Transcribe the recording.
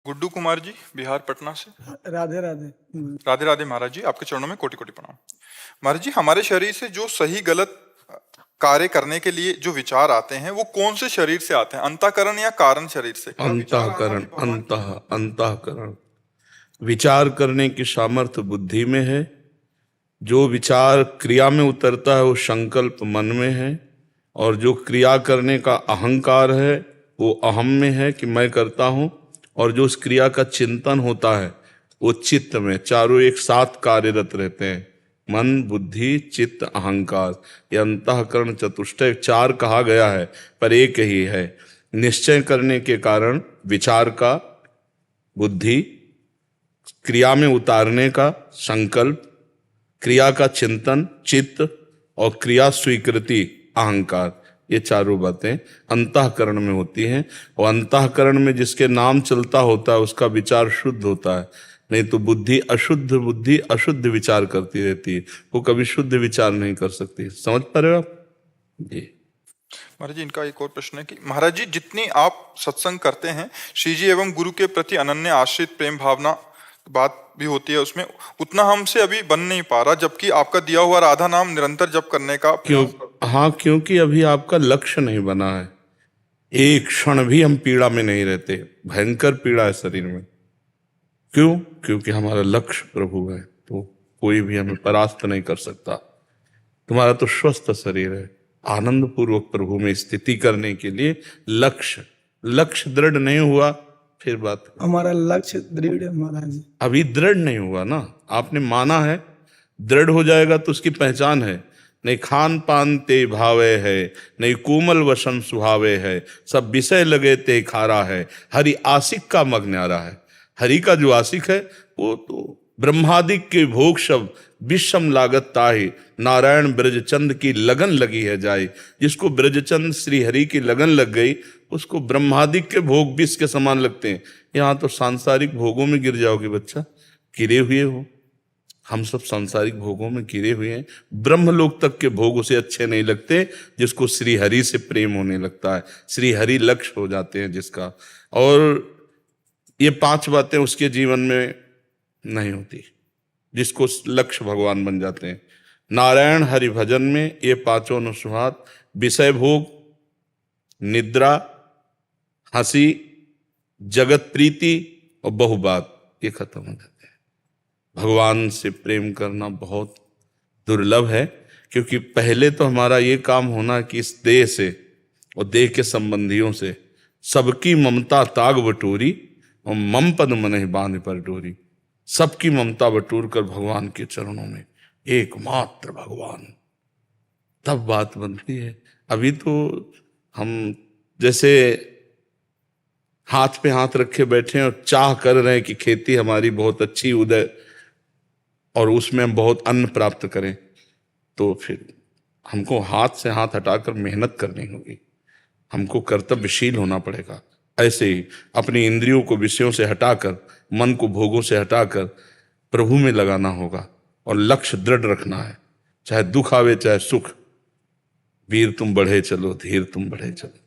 गुड्डू कुमार जी, बिहार पटना से। राधे राधे। राधे राधे महाराज जी, आपके चरणों में कोटि कोटि प्रणाम। महाराज जी, हमारे शरीर से जो सही गलत कार्य करने के लिए जो विचार आते हैं वो कौन से शरीर से आते हैं, अंतःकरण या कारण शरीर से? अंतःकरण। अंतःकरण। विचार करने की सामर्थ्य बुद्धि में है। जो विचार क्रिया में उतरता है वो संकल्प मन में है, और जो क्रिया करने का अहंकार है वो अहम में है कि मैं करता हूं, और जो उस क्रिया का चिंतन होता है वो चित्त में। चारों एक साथ कार्यरत रहते हैं, मन, बुद्धि, चित्त, अहंकार। ये अंतःकरण चतुष्टय चार कहा गया है पर एक ही है। निश्चय करने के कारण विचार का, बुद्धि, क्रिया में उतारने का संकल्प, क्रिया का चिंतन चित्त, और क्रिया स्वीकृति अहंकार। ये चारों बातें अंतःकरण में होती हैं। और अंतःकरण में जिसके नाम चलता होता है उसका विचार शुद्ध होता है, नहीं तो बुद्धि अशुद्ध विचार करती रहती है, वो कभी शुद्ध विचार नहीं कर सकती। समझ पा रहे हो आप जी? महाराज जी, इनका एक और प्रश्न है कि महाराज जी, जितनी आप सत्संग करते हैं, श्री जी एवं गुरु के प्रति अनन्य आश्रित प्रेम भावना बात भी होती है उसमें, उतना हमसे अभी बन नहीं पा रहा, जबकि आपका दिया हुआ राधा नाम निरंतर जप करने का क्योंकि अभी आपका लक्ष्य नहीं बना है। एक क्षण भी हम पीड़ा में नहीं रहते, भयंकर पीड़ा है शरीर में। क्यों? क्योंकि हमारा लक्ष्य प्रभु है, तो कोई भी हमें परास्त नहीं कर सकता। तुम्हारा तो स्वस्थ शरीर है, आनंद पूर्वक प्रभु में स्थिति करने के लिए लक्ष्य दृढ़ नहीं हुआ, फिर बात। हमारा लक्ष्य दृढ़ है महाराज जी। अभी दृढ़ नहीं हुआ ना, आपने माना है। दृढ़ हो जाएगा तो उसकी पहचान है। नहीं खान पान ते भावे है, नहीं कोमल वसन सुहावे है, सब विषय लगे ते खारा है, हरि आशिक का मग न्यारा है। हरि का जो आशिक है वो तो ब्रह्मादिक के भोग सब विषम लागत ताहि, नारायण ब्रजचंद की लगन लगी है जाए। जिसको ब्रजचंद श्री हरि की लगन लग गई उसको ब्रह्मादिक के भोग विष के समान लगते हैं। यहाँ तो सांसारिक भोगों में गिर जाओगे बच्चा, गिरे हुए हो। हम सब सांसारिक भोगों में गिरे हुए हैं। ब्रह्मलोक तक के भोग उसे अच्छे नहीं लगते जिसको श्री हरि से प्रेम होने लगता है, श्री हरि लक्ष्य हो जाते हैं जिसका। और ये पांच बातें उसके जीवन में नहीं होती जिसको लक्ष्य भगवान बन जाते हैं। नारायण हरि भजन में ये पांचों अनुस्वाद, विषय भोग, निद्रा, हंसी, जगत प्रीति और बहुबात, ये खत्म हो जाते हैं। भगवान से प्रेम करना बहुत दुर्लभ है, क्योंकि पहले तो हमारा ये काम होना कि इस देह से और देह के संबंधियों से सबकी ममता ताग बटोरी, और मम पद मनहि बांध पर डोरी। सबकी ममता बटोर कर भगवान के चरणों में, एकमात्र भगवान, तब बात बनती है। अभी तो हम जैसे हाथ पे हाथ रखे बैठे हैं और चाह कर रहे हैं कि खेती हमारी बहुत अच्छी उदय और उसमें हम बहुत अन्न प्राप्त करें, तो फिर हमको हाथ से हाथ हटाकर मेहनत करनी होगी, हमको कर्तव्यशील होना पड़ेगा। ऐसे ही अपनी इंद्रियों को विषयों से हटाकर, मन को भोगों से हटाकर प्रभु में लगाना होगा, और लक्ष्य दृढ़ रखना है। चाहे दुख आवे चाहे सुख, वीर तुम बढ़े चलो, धीर तुम बढ़े चलो।